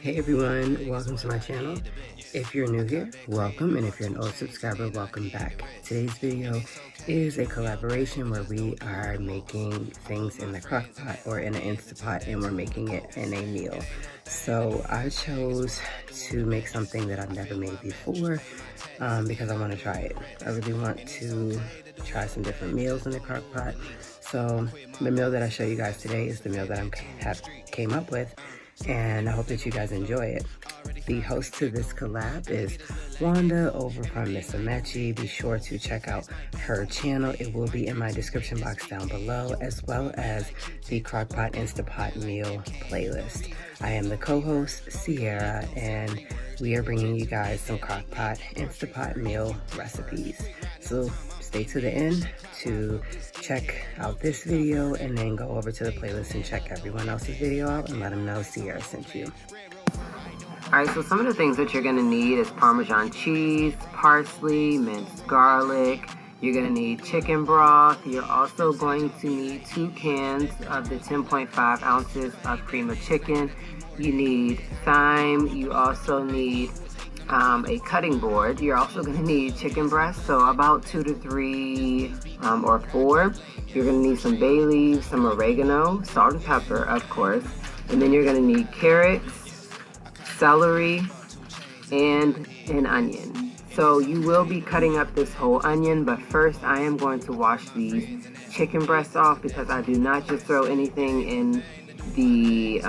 Hey everyone, welcome to my channel. If you're new here, welcome, and if you're an old subscriber, welcome back. Today's video is a collaboration where we are making things in the Crockpot or in an Instapot, and we're making it in a meal. So I chose to make something that I've never made before because I want to try it. I really want to try some different meals in the Crockpot. So the meal that I show you guys today is the meal that I came up with, and I hope that you guys enjoy it. The host to this collab is Wanda over from Miss Amechi. Be sure to check out her channel. It will be in my description box down below, as well as the Crockpot Instapot meal playlist. I am the co-host, C'Aira, and we are bringing you guys some Crockpot Instapot meal recipes. So stay to the end to check out this video, and then go over to the playlist and check everyone else's video out and let them know C'Aira sent you. Alright, so some of the things that you're going to need is Parmesan cheese, parsley, minced garlic. You're going to need chicken broth. You're also going to need 2 cans of the 10.5 ounces of cream of chicken. You need thyme. You also need a cutting board. You're also going to need chicken breast, so about 2 to 3 or 4. You're going to need some bay leaves, some oregano, salt and pepper, of course. And then you're going to need carrots, celery, and an onion. So you will be cutting up this whole onion, but first I am going to wash these chicken breasts off, because I do not just throw anything in the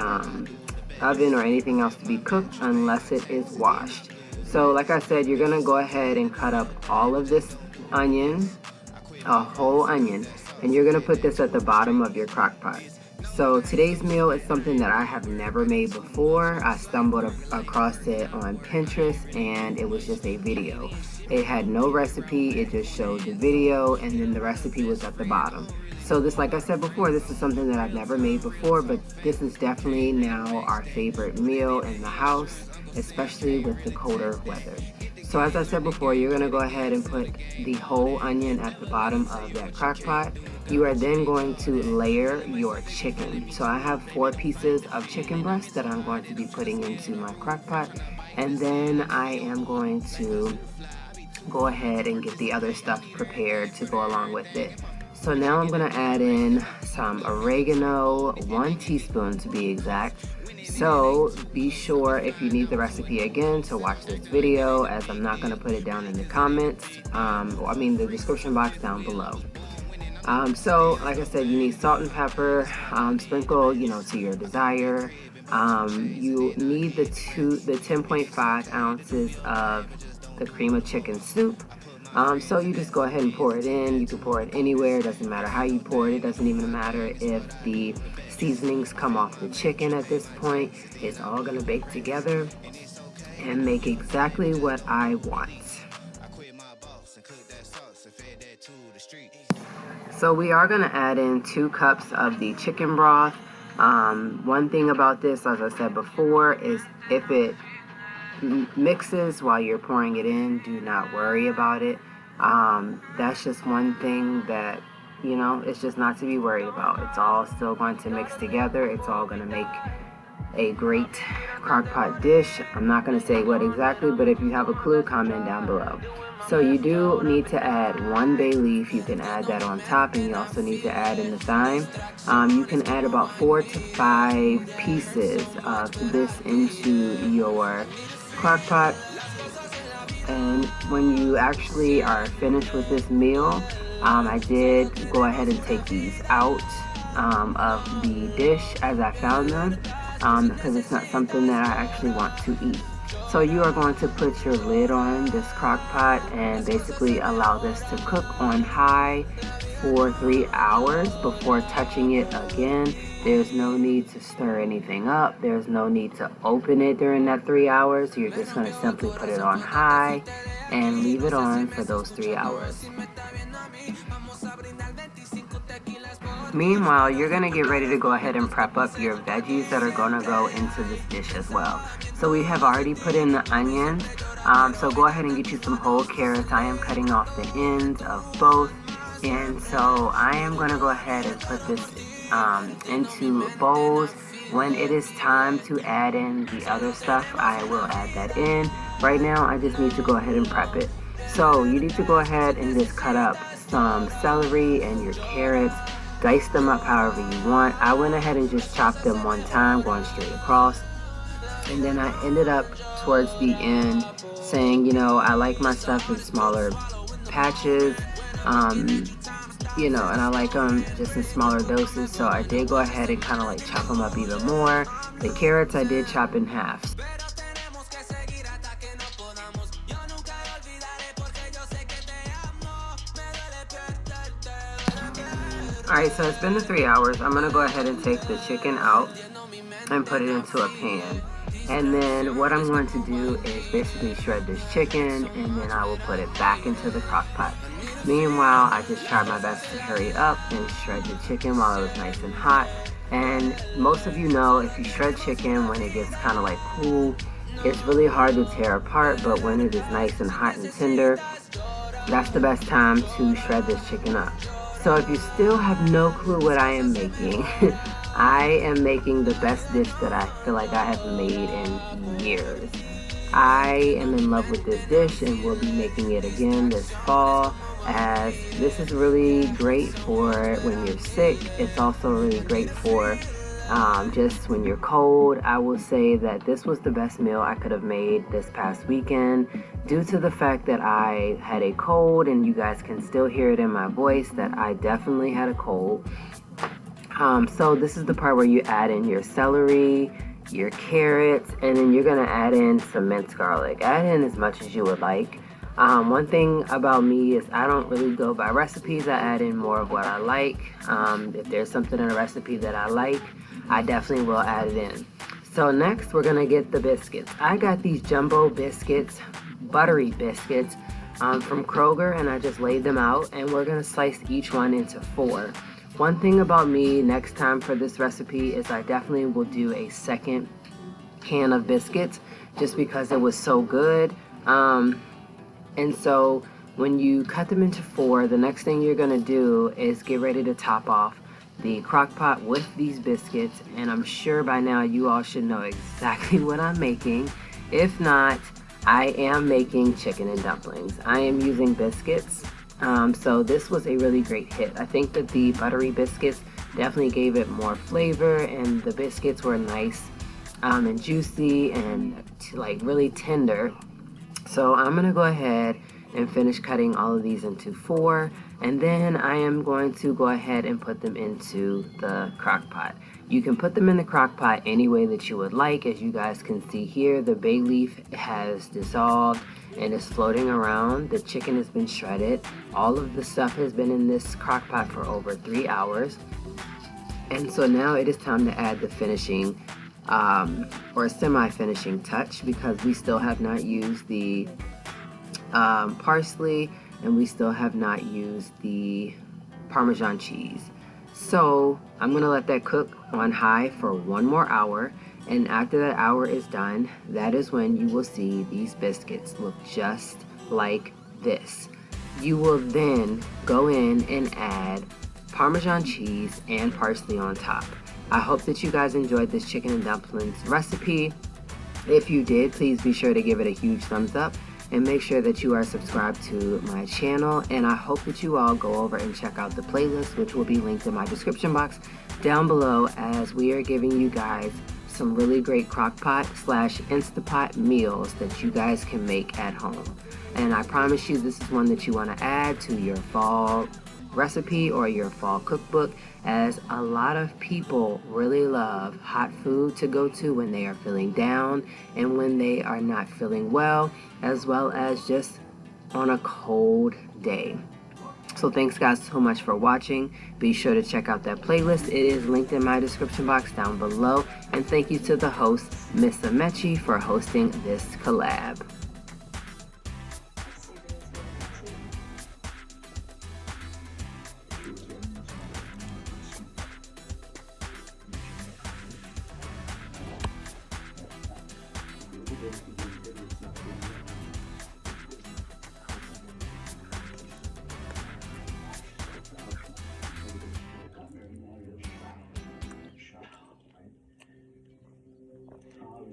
oven or anything else to be cooked unless it is washed. So like I said, you're gonna go ahead and cut up all of this onion, a whole onion, and you're gonna put this at the bottom of your crock pot. So today's meal is something that I have never made before. I stumbled across it on Pinterest, and it was just a video. It had no recipe, it just showed the video, and then the recipe was at the bottom. So this, like I said before, this is something that I've never made before, but this is definitely now our favorite meal in the house, especially with the colder weather. So as I said before, you're gonna go ahead and put the whole onion at the bottom of that crock pot. You are then going to layer your chicken. So I have 4 pieces of chicken breast that I'm going to be putting into my crock pot, and then I am going to go ahead and get the other stuff prepared to go along with it. So now I'm gonna add in some oregano, 1 teaspoon to be exact. So be sure, if you need the recipe again, to watch this video, as I'm not gonna put it down in the comments, the description box down below. So like I said, you need salt and pepper, sprinkle, to your desire. You need the 10.5 ounces of the cream of chicken soup. So you just go ahead and pour it in. You can pour it anywhere. It doesn't matter how you pour it. It doesn't even matter if the seasonings come off the chicken at this point. It's all going to bake together and make exactly what I want. So we are going to add in 2 cups of the chicken broth. One thing about this, as I said before, is if it mixes while you're pouring it in, do not worry about it. That's just one thing that, it's just not to be worried about. It's all still going to mix together. It's all going to make a great crockpot dish. I'm not going to say what exactly, but if you have a clue, comment down below. So you do need to add 1 bay leaf. You can add that on top, and you also need to add in the thyme. You can add about 4 to 5 pieces of this into your crock pot, and when you actually are finished with this meal, I did go ahead and take these out of the dish as I found them, because it's not something that I actually want to eat. So you are going to put your lid on this crock pot and basically allow this to cook on high for 3 hours before touching it again. There's no need to stir anything up. There's no need to open it during that 3 hours. You're just going to simply put it on high and leave it on for those 3 hours. Meanwhile, you're going to get ready to go ahead and prep up your veggies that are going to go into this dish as well. So we have already put in the onions. So go ahead and get you some whole carrots. I am cutting off the ends of both. And so I am going to go ahead and put this into bowls. When it is time to add in the other stuff, I will add that in. Right now, I just need to go ahead and prep it. So you need to go ahead and just cut up some celery and your carrots. Dice them up however you want. I went ahead and just chopped them one time, going straight across. And then I ended up towards the end saying, you know, I like my stuff in smaller patches, you know, and I like them just in smaller doses. So I did go ahead and kind of like chop them up even more. The carrots I did chop in half. Alright, so it's been the 3 hours. I'm going to go ahead and take the chicken out and put it into a pan. And then what I'm going to do is basically shred this chicken, and then I will put it back into the crock pot. Meanwhile, I just tried my best to hurry up and shred the chicken while it was nice and hot. And most of you know, if you shred chicken when it gets kind of like cool, it's really hard to tear apart, but when it is nice and hot and tender, that's the best time to shred this chicken up. So if you still have no clue what I am making, I am making the best dish that I feel like I have made in years. I am in love with this dish and will be making it again this fall, as this is really great for when you're sick. It's also really great for just when you're cold. I will say that this was the best meal I could have made this past weekend, due to the fact that I had a cold, and you guys can still hear it in my voice that I definitely had a cold. So this is the part where you add in your celery, your carrots, and then you're gonna add in some minced garlic. Add in as much as you would like. One thing about me is I don't really go by recipes. I add in more of what I like. If there's something in a recipe that I like, I definitely will add it in. So next we're gonna get the biscuits. I got these jumbo biscuits, buttery biscuits, from Kroger, and I just laid them out, and we're gonna slice each one into 4. One thing about me next time for this recipe is I definitely will do a second can of biscuits, just because it was so good. And so when you cut them into 4, the next thing you're gonna do is get ready to top off the crock pot with these biscuits. And I'm sure by now you all should know exactly what I'm making. If not, I am making chicken and dumplings. I am using biscuits. So this was a really great hit. I think that the buttery biscuits definitely gave it more flavor, and the biscuits were nice and juicy and like really tender. So I'm gonna go ahead and finish cutting all of these into 4, and then I am going to go ahead and put them into the crock pot. You can put them in the crock pot any way that you would like. As you guys can see here, the bay leaf has dissolved and is floating around. The chicken has been shredded. All of the stuff has been in this crock pot for over 3 hours. And so now it is time to add the finishing or semi-finishing touch, because we still have not used the parsley, and we still have not used the Parmesan cheese. So I'm gonna let that cook on high for 1 more hour, and after that hour is done, that is when you will see these biscuits look just like this. You will then go in and add Parmesan cheese and parsley on top. I hope that you guys enjoyed this chicken and dumplings recipe. If you did, please be sure to give it a huge thumbs up, and make sure that you are subscribed to my channel. And I hope that you all go over and check out the playlist, which will be linked in my description box down below, as we are giving you guys some really great crockpot / Instapot meals that you guys can make at home. And I promise you, this is one that you want to add to your fall recipe or your fall cookbook, as a lot of people really love hot food to go to when they are feeling down and when they are not feeling well, as well as just on a cold day. So thanks guys so much for watching. Be sure to check out that playlist. It is linked in my description box down below. And thank you to the host, Miss Amechi, for hosting this collab.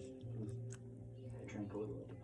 I drank a little of the